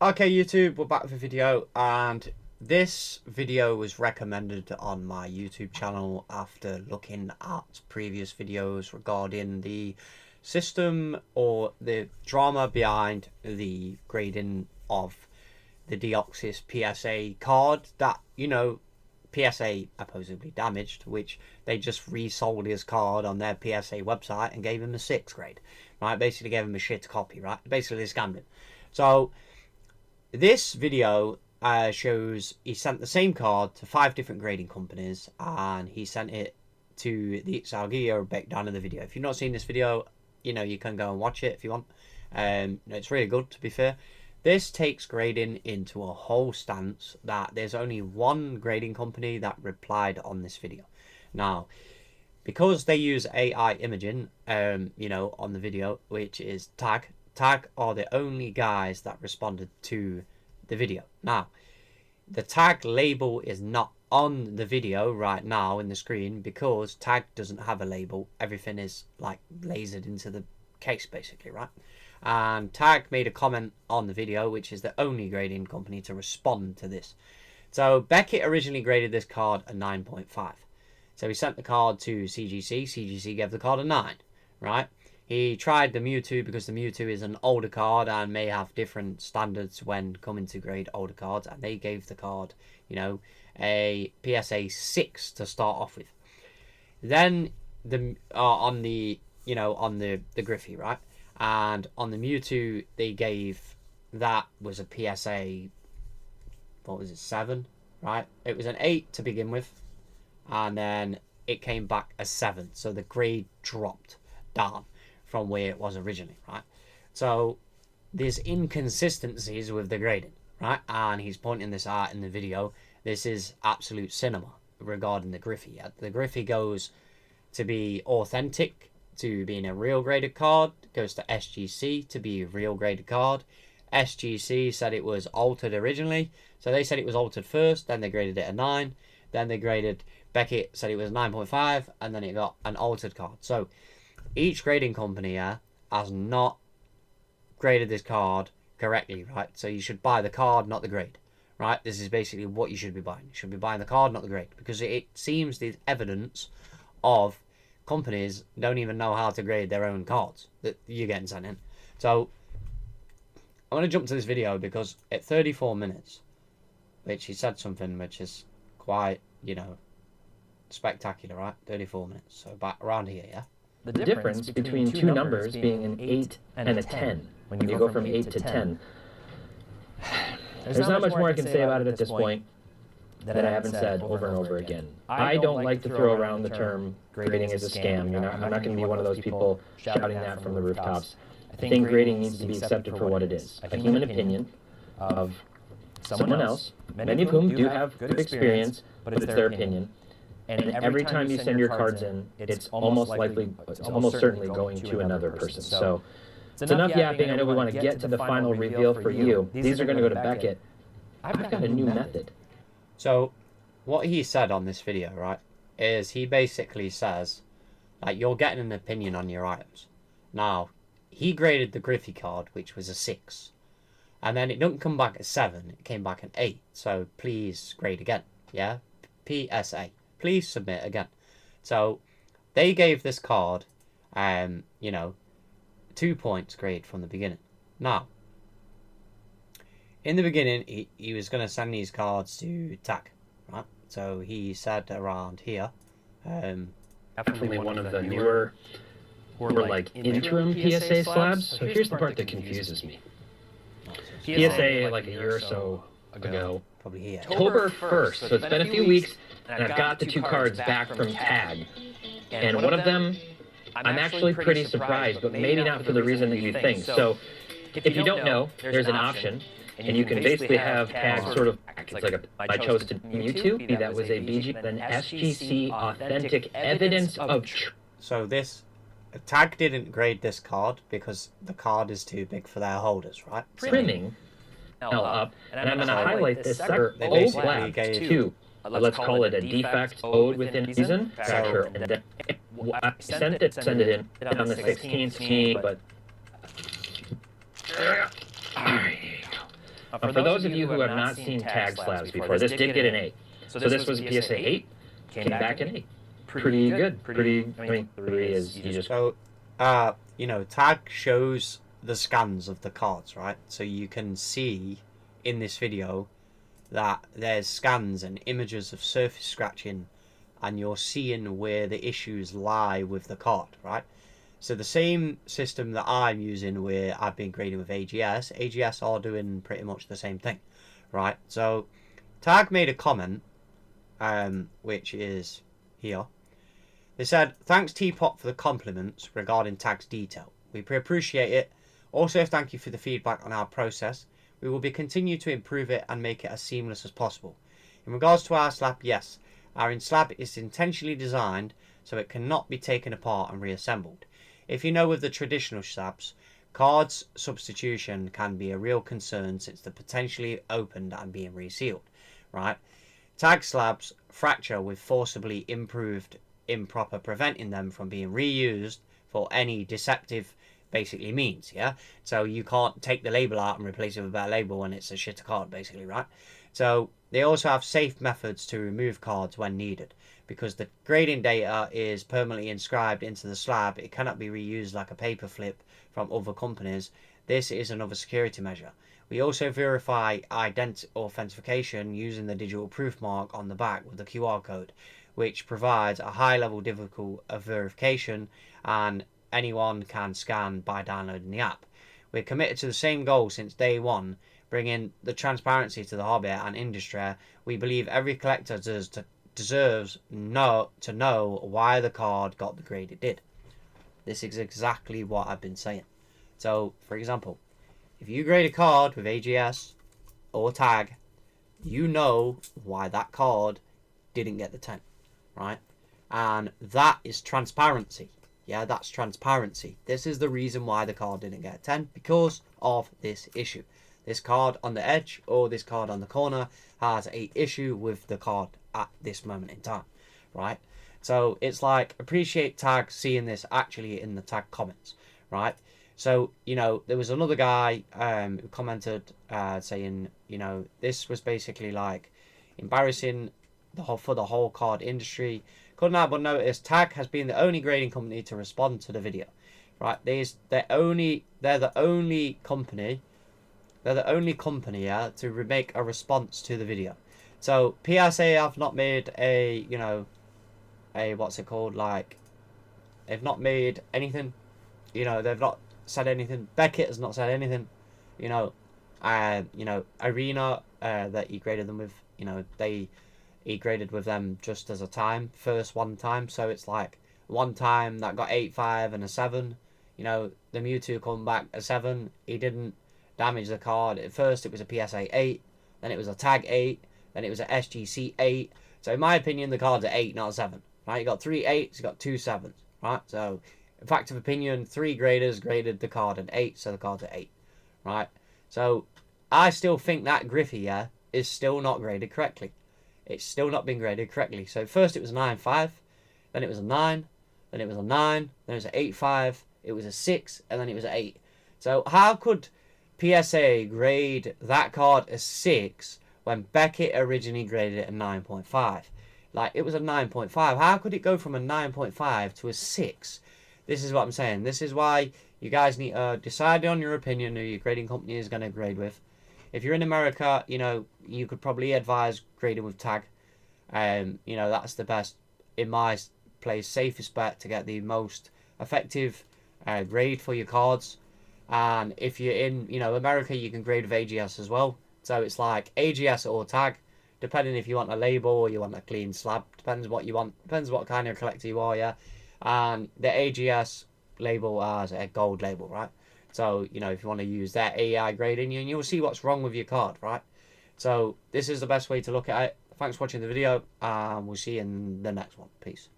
Okay, YouTube, we're back with a video, and this video was recommended on my YouTube channel after looking at previous videos regarding the system or the drama behind the grading of the Deoxys PSA card that, PSA supposedly damaged, which they just resold his card on their PSA website and gave him a 6 grade, right? Basically gave him a shit copy, right? Basically they scammed him. So this video shows he sent the same card to 5 different grading companies, and he sent it to the. So I'll give you a breakdown of the video. If you've not seen this video, you can go and watch it if you want. It's really good, to be fair. This takes grading into a whole stance that there's only one grading company that replied on this video. Now, because they use AI imaging, on the video, which is tag are the only guys that responded to the video. Now, the tag label is not on the video right now in the screen because tag doesn't have a label. Everything is like lasered into the case, basically, right? And tag made a comment on the video, which is the only grading company to respond to this. So Beckett originally graded this card a 9.5. So he sent the card to CGC. CGC gave the card a 9, right? He tried the Mewtwo because the Mewtwo is an older card and may have different standards when coming to grade older cards, and they gave the card, a PSA 6 to start off with. Then on the Griffy, right? And on the Mewtwo, they gave that was a PSA, what was it, 7, right? It was an 8 to begin with, and then it came back a 7, so the grade dropped down from where it was originally, right? So there's inconsistencies with the grading, right? And he's pointing this out in the video. This is absolute cinema regarding the Griffy. Yeah? The Griffy goes to be authentic, to being a real graded card, goes to SGC to be a real graded card. SGC said it was altered originally, so they said it was altered first, then they graded it a 9, then they graded Beckett, said it was 9.5, and then it got an altered card. So each grading company has not graded this card correctly, right? So you should buy the card, not the grade, right? This is basically what you should be buying. You should be buying the card, not the grade, because it seems there's evidence of companies don't even know how to grade their own cards that you're getting sent in. So I'm going to jump to this video because at 34 minutes, which he said something which is quite, spectacular, right? 34 minutes. So back around here, yeah? The difference between two numbers being an 8 and a 10, when you go from 8 to 10. There's not much more I can say about it at this point that I haven't said over and over again. I don't like to throw around the term grading is a scam. I'm not going to be one of those people shouting that from the rooftops. I think grading needs to be accepted for what it is, a human opinion of someone else, many of whom do have good experience, but it's their opinion. And every time you send your cards in, it's almost certainly going to another person. So it's enough yapping. I know we want to get to the final reveal for you. These are going to go to Beckett. I've got a new method. So what he said on this video, right, is he basically says, like, you're getting an opinion on your items. Now, he graded the Griffy card, which was a 6. And then it didn't come back at 7. It came back at 8. So please grade again. Yeah? PSA. Please submit again. So they gave this card, 2 points grade from the beginning. Now, in the beginning, he was going to send these cards to TAC, right? So he said around here. Definitely one of the newer, or like interim PSA slabs. So here's the part that confuses me. PSA like a year or so ago. Probably here. October 1st, so it's been a few weeks, and I've got the 2 cards back from TAG. And one of them, I'm actually pretty surprised, but maybe not for the reason that you think. So if you don't know, there's an option, and you can basically have TAG sort of act like I chose to Mewtwo, be that was a BG, then SGC authentic evidence of So this, TAG didn't grade this card because the card is too big for their holders, right? trimming L up, and I'm going to highlight this sucker O slab too. Let's call it a defect owed within reason. Sure. And then I send it in on the 16th, but For those of you who have not seen tag slabs before, this did get an 8. So this was a PSA 8, came back an 8. Pretty good. Pretty, I mean, 3 is you just... So, you know, tag shows the scans of the cards, right? So you can see in this video that there's scans and images of surface scratching, and you're seeing where the issues lie with the card, right? So the same system that I'm using, where I've been grading with AGS are doing pretty much the same thing, right? So Tag made a comment, which is here. They said, "Thanks tpot for the compliments regarding Tag's detail. We appreciate it. Also, thank you for the feedback on our process. We will be continue to improve it and make it as seamless as possible. In regards to our slab, yes, our slab is intentionally designed so it cannot be taken apart and reassembled. If you know with the traditional slabs, cards substitution can be a real concern since they're potentially opened and being resealed, right? Tag slabs fracture with forcibly improved improper, preventing them from being reused for any deceptive basically means, yeah? So you can't take the label out and replace it with a better label when it's a shitter card, basically, right? So they also have safe methods to remove cards when needed. Because the grading data is permanently inscribed into the slab, it cannot be reused like a paper flip from other companies. This is another security measure. We also verify authentication using the digital proof mark on the back with the QR code, which provides a high level difficult of verification, and anyone can scan by downloading the app. We're committed to the same goal since day one, bringing the transparency to the hobby and industry. We believe every collector deserves to know why the card got the grade it did." This is exactly what I've been saying. So, for example, if you grade a card with AGS or Tag, you know why that card didn't get the 10, right? And that is transparency. Yeah, that's transparency. This is the reason why the card didn't get a 10, because of this issue. This card on the edge or this card on the corner has an issue with the card at this moment in time, right? So it's like, appreciate Tag seeing this actually in the Tag comments, right? So, you know, there was another guy who commented saying, you know, this was basically like embarrassing for the whole card industry. Couldn't help but notice Tag has been the only grading company to respond to the video, right? They're the only company, yeah, to make a response to the video. So PSA have not made a, you know, a what's it called, like, they've not made anything, you know, they've not said anything. Beckett has not said anything, you know, Arena that he graded them with, you know, he graded with them just as a time, one time, so it's like one time that got 8.5 and a 7, you know, the Mewtwo come back a 7, he didn't damage the card. At first it was a PSA 8, then it was a Tag 8, then it was a SGC 8, so in my opinion the card's an 8, not a 7, right? You got 3 8s, you got 2 7s, right? So in fact of opinion, 3 graders graded the card an 8, so the card's an 8, right? So I still think that Griffy, yeah, is still not graded correctly. It's still not been graded correctly. So first it was a 9.5, then it was a 9, then it was a 9, then it was an 8.5, it was a 6, and then it was an 8. So how could PSA grade that card a 6 when Beckett originally graded it a 9.5? Like, it was a 9.5. How could it go from a 9.5 to a 6? This is what I'm saying. This is why you guys need to decide on your opinion who your grading company is going to grade with. If you're in America, you know, you could probably advise grading with Tag. You know, that's the best, in my place, safest bet to get the most effective grade for your cards. And if you're in, you know, America, you can grade with AGS as well. So it's like AGS or Tag, depending if you want a label or you want a clean slab. Depends what you want. Depends what kind of collector you are, yeah. And the AGS label as a gold label, right? So, you know, if you want to use that AI grading, you'll see what's wrong with your card, right? So this is the best way to look at it. Thanks for watching the video, and we'll see you in the next one. Peace.